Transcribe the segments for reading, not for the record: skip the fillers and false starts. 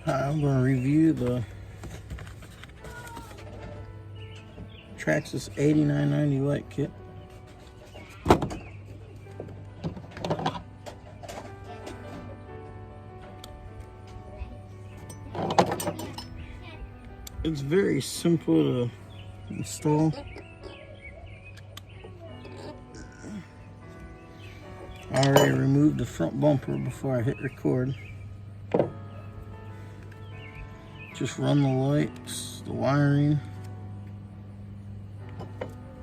I'm going to review the Traxxas 8990 light kit. It's very simple to install. I already removed the front bumper before I hit record. Just run the lights, the wiring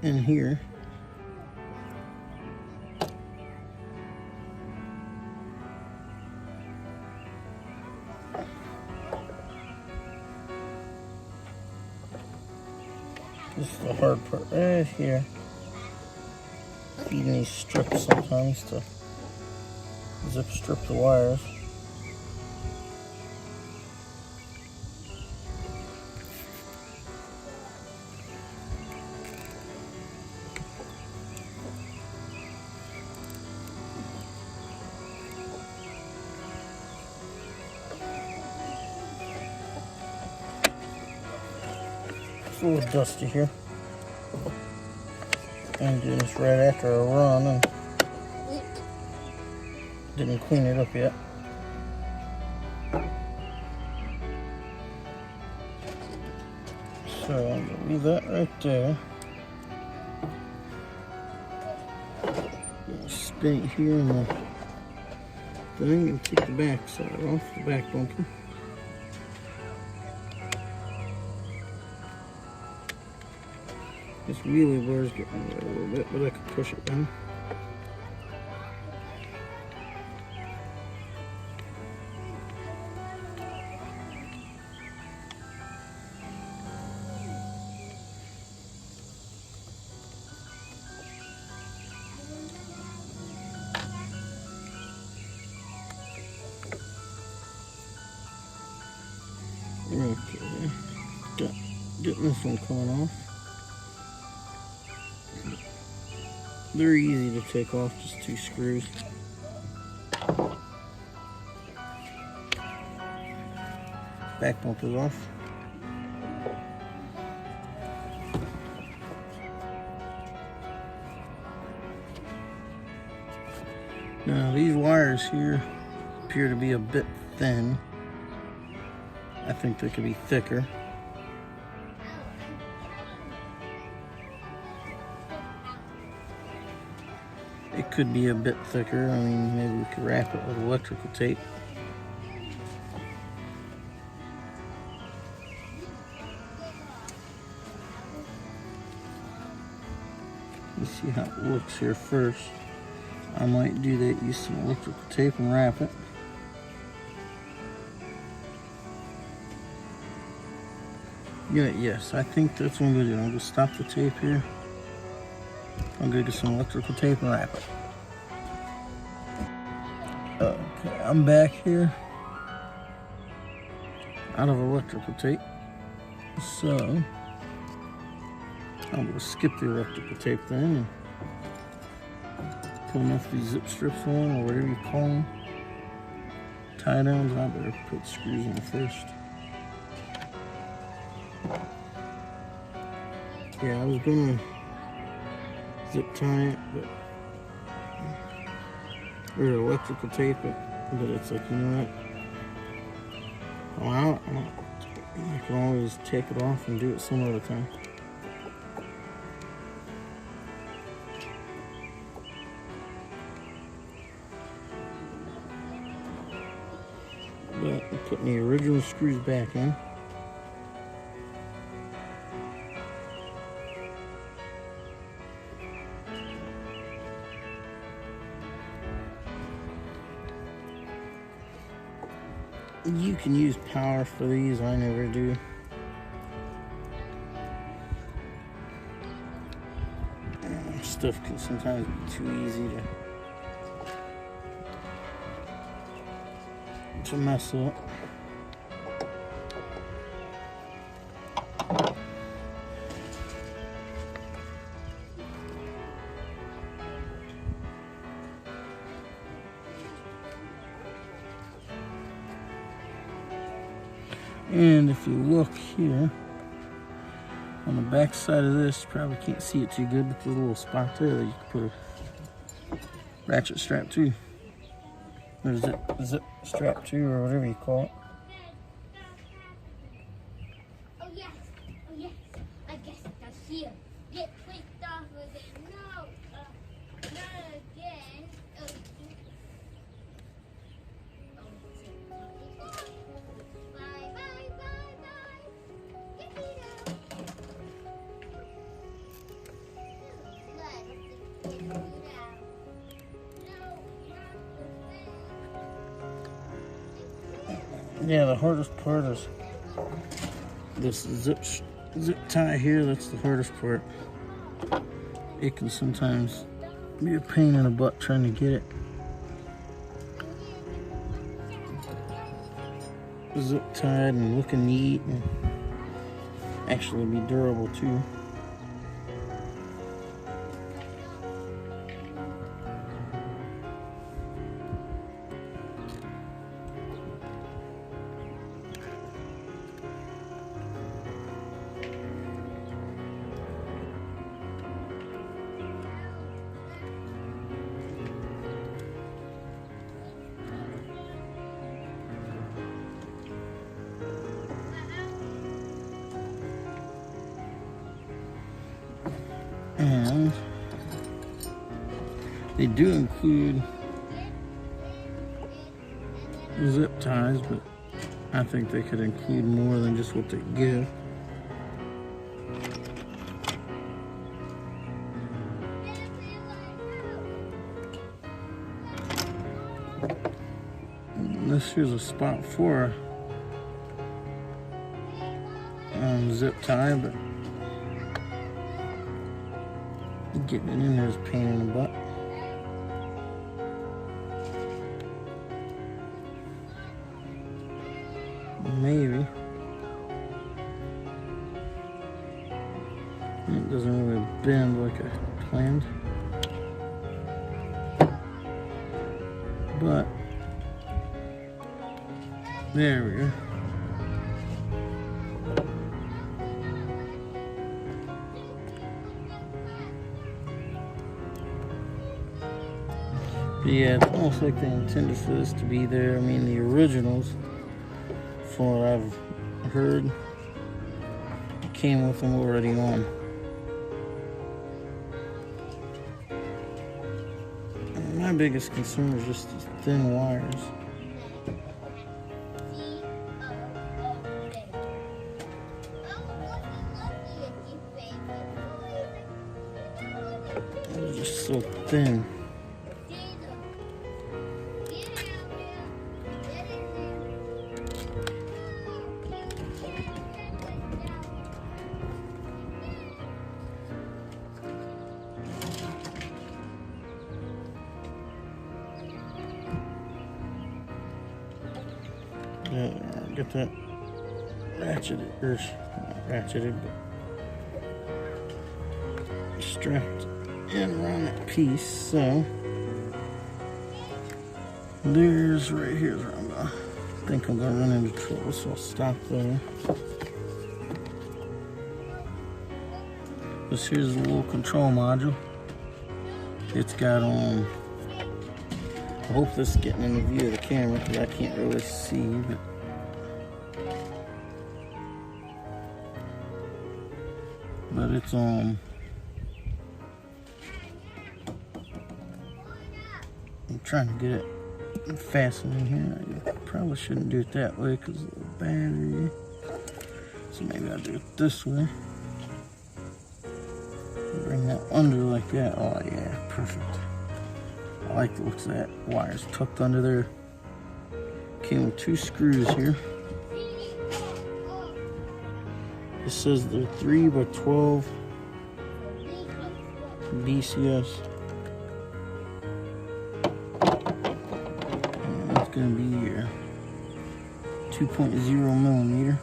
in here. This is the hard part right here. Feeding these strips sometimes to zip strip the wires. It's a little dusty here. And doing this right after a run and didn't clean it up yet. So I'm gonna leave that right there. Spin it here and then I'm gonna take the back side off, the back bumper. This wheelie bar is getting there a little bit, but I can push it down. Okay, getting this one coming off. They're easy to take off, just 2 screws. Back bumper's off. Now these wires here appear to be a bit thin. I think they could be thicker. It could be a bit thicker. I mean, maybe we could wrap it with electrical tape. Let's see how it looks here first. I might do that, use some electrical tape and wrap it. Yeah, yes, I think that's what I'm gonna do. I'm gonna stop the tape here. I'm gonna get some electrical tape and wrap it. Okay, I'm back here out of electrical tape. So I'm gonna skip the electrical tape then and put enough of these zip strips on, or whatever you call them. Tie downs. I better put screws in first. Yeah, I was gonna zip tie it, or electrical tape it, but it's like, you know what? I can always take it off and do it some other time. But I'm putting the original screws back in. You can use power for these, I never do. Stuff can sometimes be too easy to mess up. And if you look here, on the back side of this, you probably can't see it too good, but there's a little spot there that you can put a ratchet strap to. Or zip strap to, or whatever you call it. Oh yes, I guess that's here. Get clicked off of it. No, not again. Bye, bye, bye, bye. Get me down. Let get you down. Yeah, the hardest part is this zip tie here. That's the hardest part. It can sometimes be a pain in the butt trying to get it zip tied and looking neat and actually be durable too. And they do include zip ties, but I think they could include more than just what they give. And this here's a spot for zip tie, but getting it in there is a pain in the butt. Maybe. It doesn't really bend like I planned. But there we go. But yeah, it's almost like they intended for this to be there. I mean, the originals, from what I've heard, came with them already on. And my biggest concern is just the thin wires. They're just so thin. Yeah, get that ratcheted, or not ratcheted, but strapped in around that piece. So there's right here's where I think I'm gonna run into trouble, so I'll stop there. This here's the little control module. It's got I hope this is getting in the view of the camera because I can't really see, but it's I'm trying to get it fastened in here. I probably shouldn't do it that way because of the battery. So maybe I'll do it this way. Bring that under like that. Oh yeah, perfect. I like the looks of that. Wires tucked under there. Came with 2 screws here. It says they're 3x12 BCS. And it's going to be 2.0 millimeter.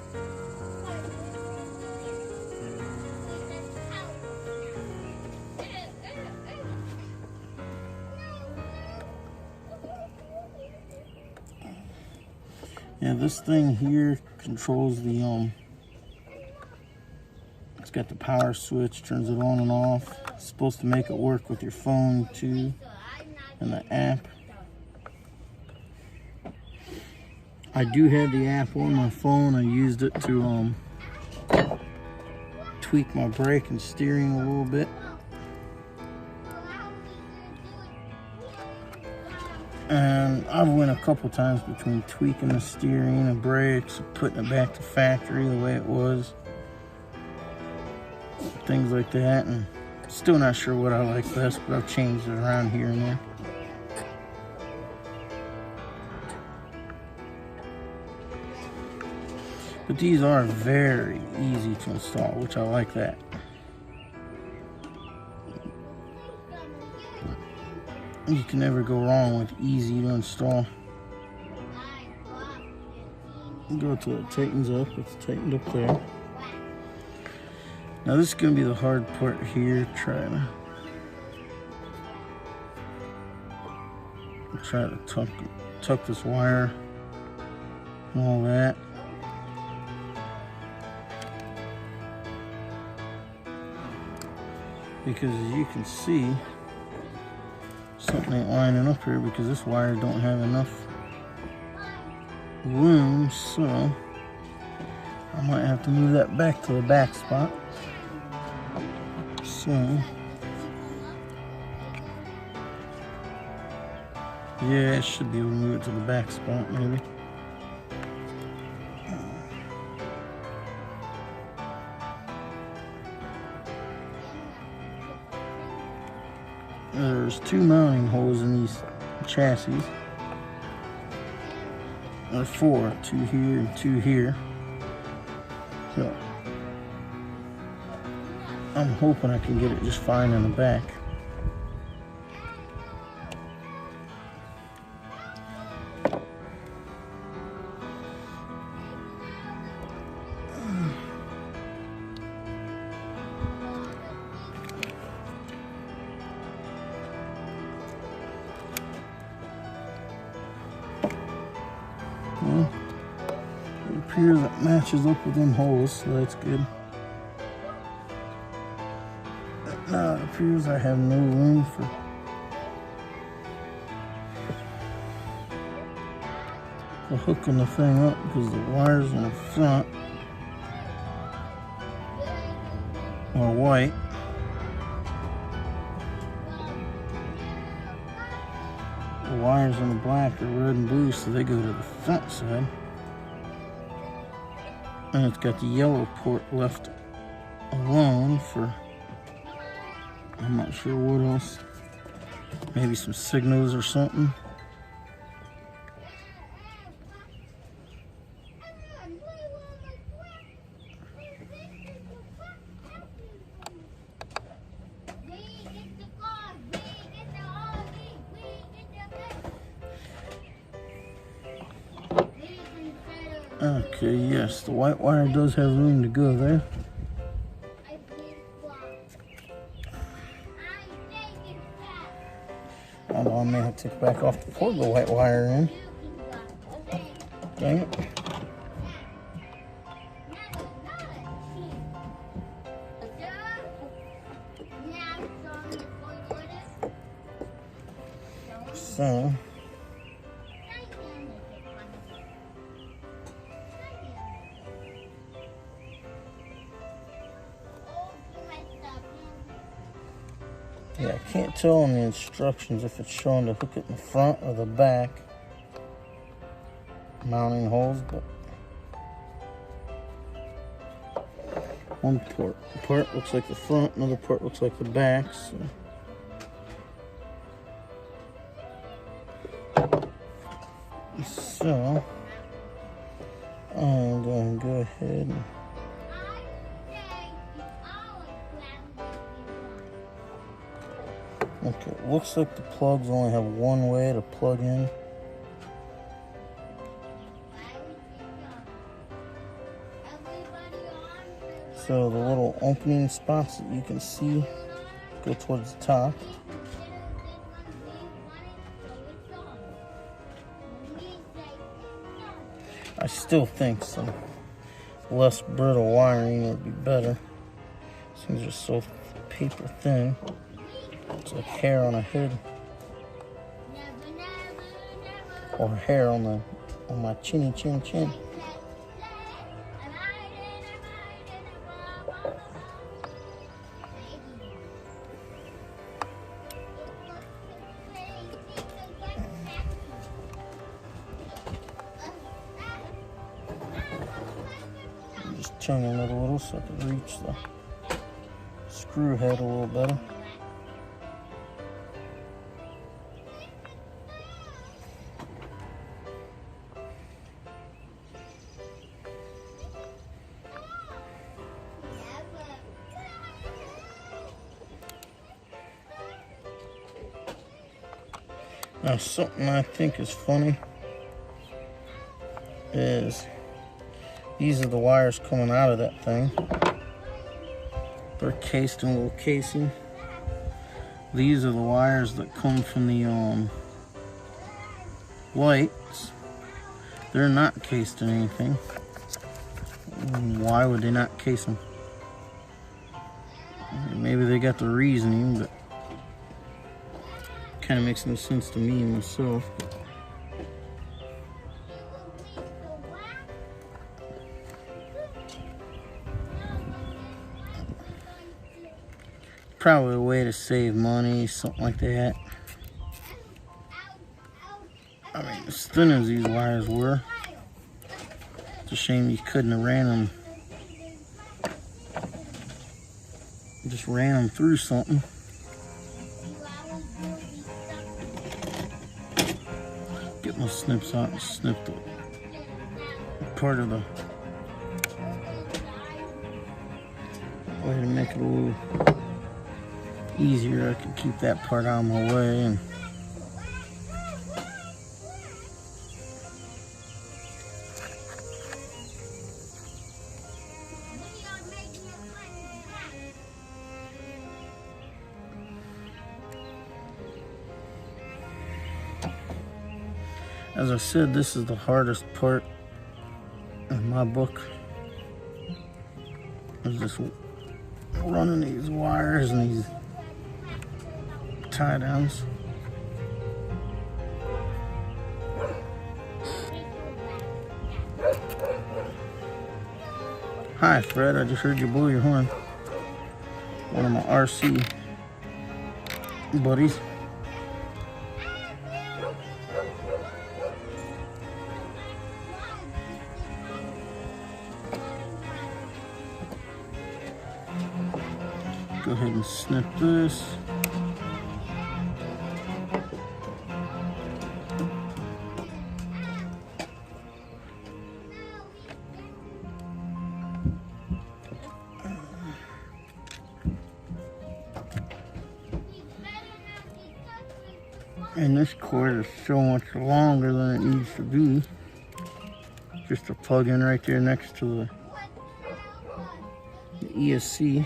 Yeah, this thing here controls the it's got the power switch, turns it on and off. It's supposed to make it work with your phone too, and the app. I do have the app on my phone. I used it to tweak my brake and steering a little bit. And I've went a couple times between tweaking the steering and brakes, putting it back to factory the way it was, things like that. And still not sure what I like best, but I've changed it around here and there. But these are very easy to install, which I like that. You can never go wrong with easy to install. Go till it tightens up. It's tightened up there. Now this is going to be the hard part here. Try to tuck this wire and all that. Because as you can see, something ain't lining up here because this wire don't have enough room, so I might have to move that back to the back spot. So yeah, I should be able to move it to the back spot maybe. There's two mounting holes in these chassis. There's four, two here and two here. So I'm hoping I can get it just fine in the back. Well, it appears it matches up with them holes, so that's good. Now it appears I have no room for hooking the thing up because the wires in the front are white. The wires in the black are red and blue, so they go to the front side. And it's got the yellow port left alone for, I'm not sure what else, maybe some signals or something. Okay, yes, the white wire does have room to go there. Although I may have to take it back off to plug the white wire in. Dang it. So yeah, I can't tell in the instructions if it's showing to hook it in the front or the back mounting holes, but one part looks like the front, another part looks like the back, so I'm going to go ahead and okay, it looks like the plugs only have one way to plug in. So the little opening spots that you can see go towards the top. I still think some less brittle wiring would be better. These things are so paper thin. It's like hair on a head. Or hair on my chinny chin chin. I'm just turning it a little so I can reach the screw head a little better. Now, something I think is funny is these are the wires coming out of that thing. They're cased in a little casing. These are the wires that come from the lights. They're not cased in anything. Why would they not case them? Maybe they got the reasoning, but kind of makes no sense to me myself. Probably a way to save money, something like that. I mean, as thin as these wires were, it's a shame you couldn't have ran them. Just ran them through something. Get my snips out and snip the part of the way to make it a little easier. I can keep that part out of my way. And as I said, this is the hardest part in my book. Is just running these wires and these tie downs. Hi Fred, I just heard you blow your horn. One of my RC buddies. Go ahead and snip this. And this cord is so much longer than it needs to be. Just a plug in right there next to the ESC.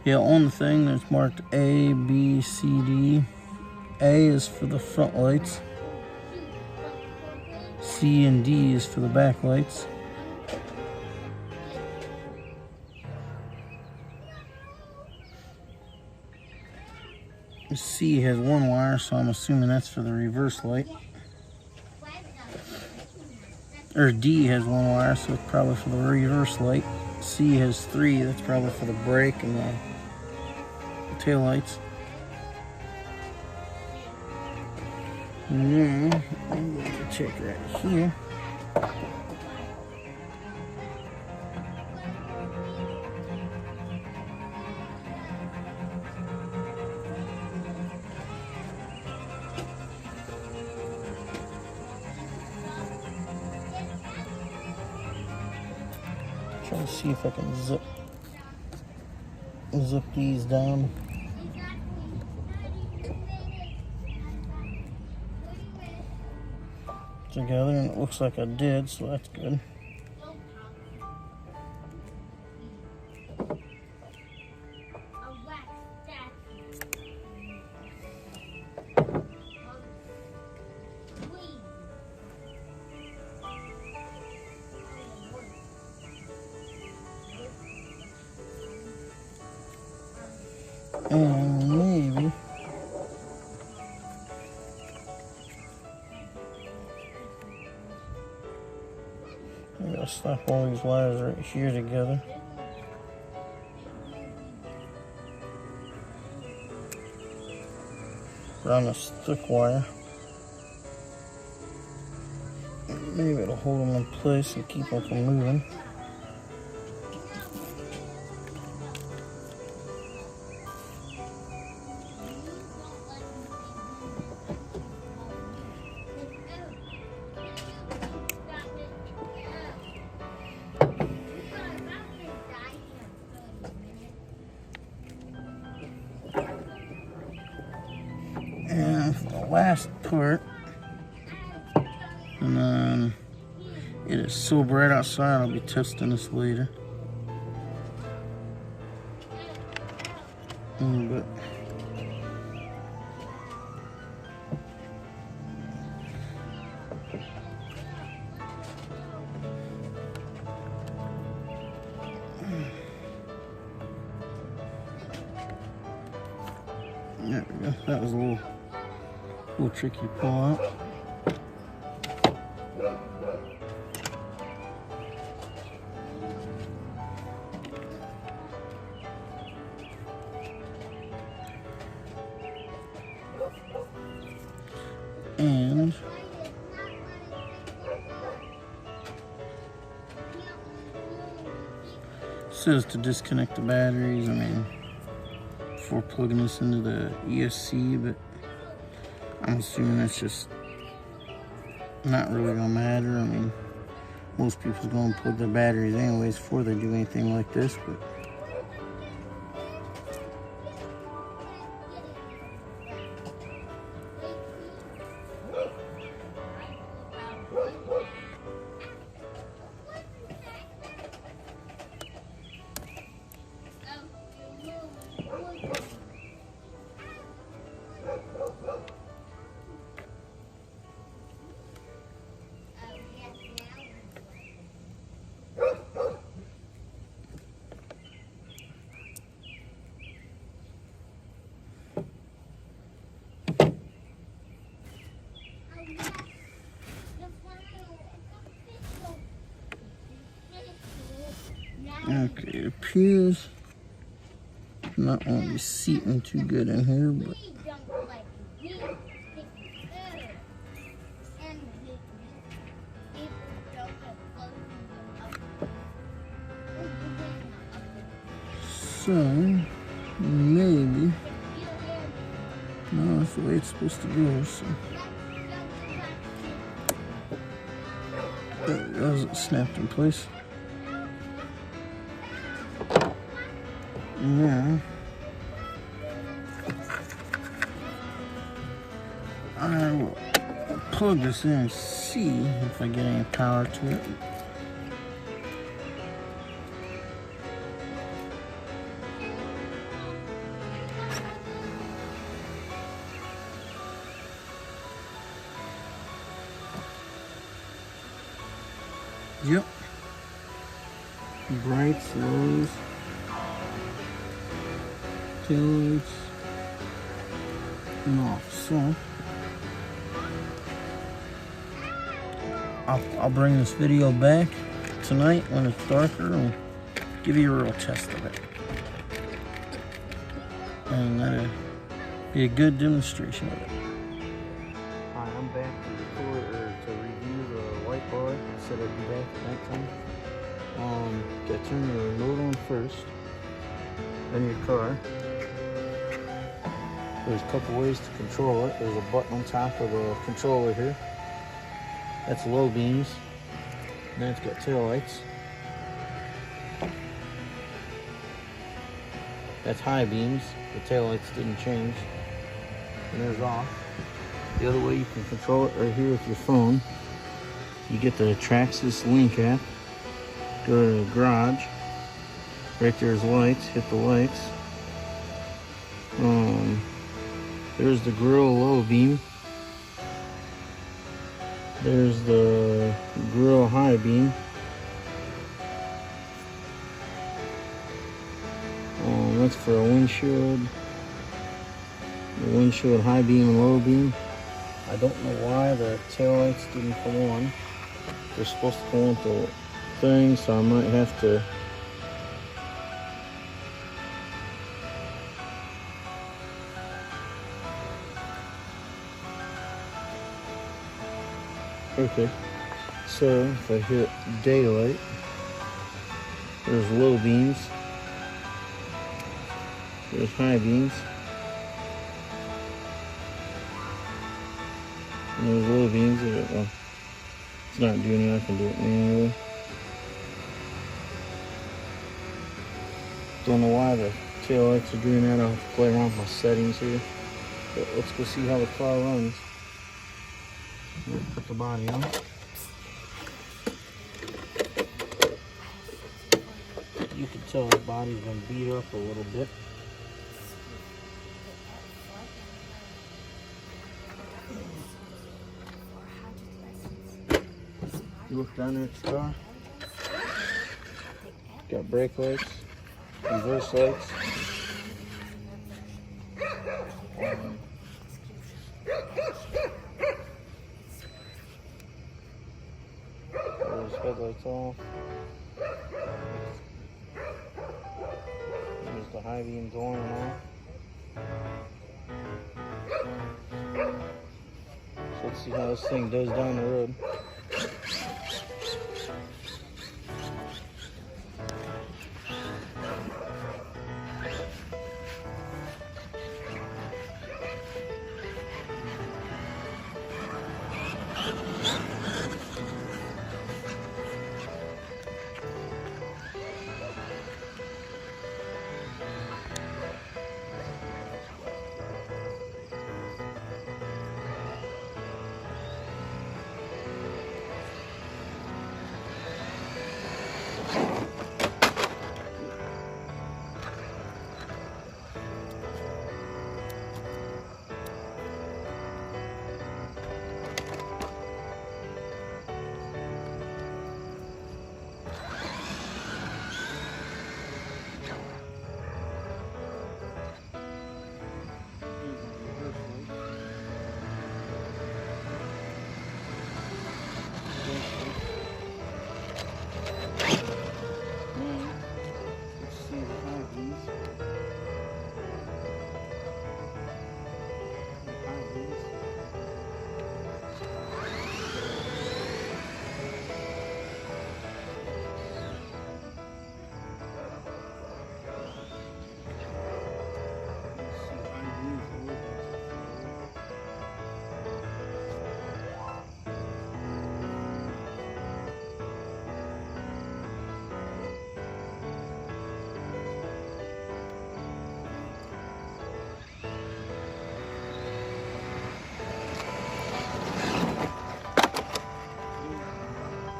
Yeah, on the thing there's marked A, B, C, D. A is for the front lights. C and D is for the back lights. C has one wire, so I'm assuming that's for the reverse light. Or D has one wire, so it's probably for the reverse light. C has three, that's probably for the brake and the tail lights. And then I'm going to check right here. Try to see if I can zip these down. Together, and it looks like I did, so that's good. And maybe I'm gonna slap all these wires right here together. Around this thick wire. Maybe it'll hold them in place and keep them from moving. And for the last part, and then it is so bright outside, I'll be testing this later. But there we go. That was a little tricky to pull out. And it says to disconnect the batteries, I mean, before plugging this into the ESC, but I'm assuming that's just not really gonna matter. I mean, most people's gonna plug their batteries anyways before they do anything like this, but okay, it appears not going to be seating too good in here, but so maybe no, that's the way it's supposed to go. So there it goes, it snapped in place. Yeah, I will plug this in and see if I get any power to it. Yep. Brights, lows, taillights, and off. So I'll bring this video back tonight when it's darker and give you a real test of it. And that'll be a good demonstration of it. Hi, I'm back to review the white bar. I said I'd be back at nighttime. Gotta turn your remote on first, then your car. There's a couple ways to control it. There's a button on top of the controller here. That's low beams. And then it's got tail lights. That's high beams. The tail lights didn't change. And there's off. The other way you can control it right here with your phone. You get the Traxxas Link app. Go to the garage. Right there's lights. Hit the lights. There's the grill low beam. There's the grill high beam. That's for a windshield. The windshield high beam and low beam. I don't know why the tail lights didn't come on. They're supposed to come on with the thing, so I might have to okay. So if I hit daylight, there's low beams, there's high beams, and there's low beams. Well, it's not doing it, I can do it manually. Don't know why the tail lights are doing that. I'll have to play around with my settings here. But let's go see how the car runs. We'll put the body on. You can tell the body's been beat up a little bit. You look down there at the car. Got brake lights, reverse lights. There's headlights off. There's the high beams on and off. So let's see how this thing does down the road.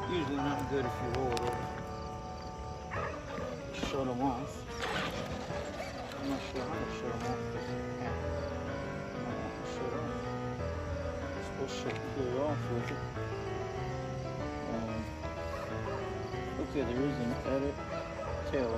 Usually not good if you roll it over. Shut them off. I'm not sure how to shut them off. I don't want to shut off. I'm supposed to shut clear off with it. Okay, there is an edit tail.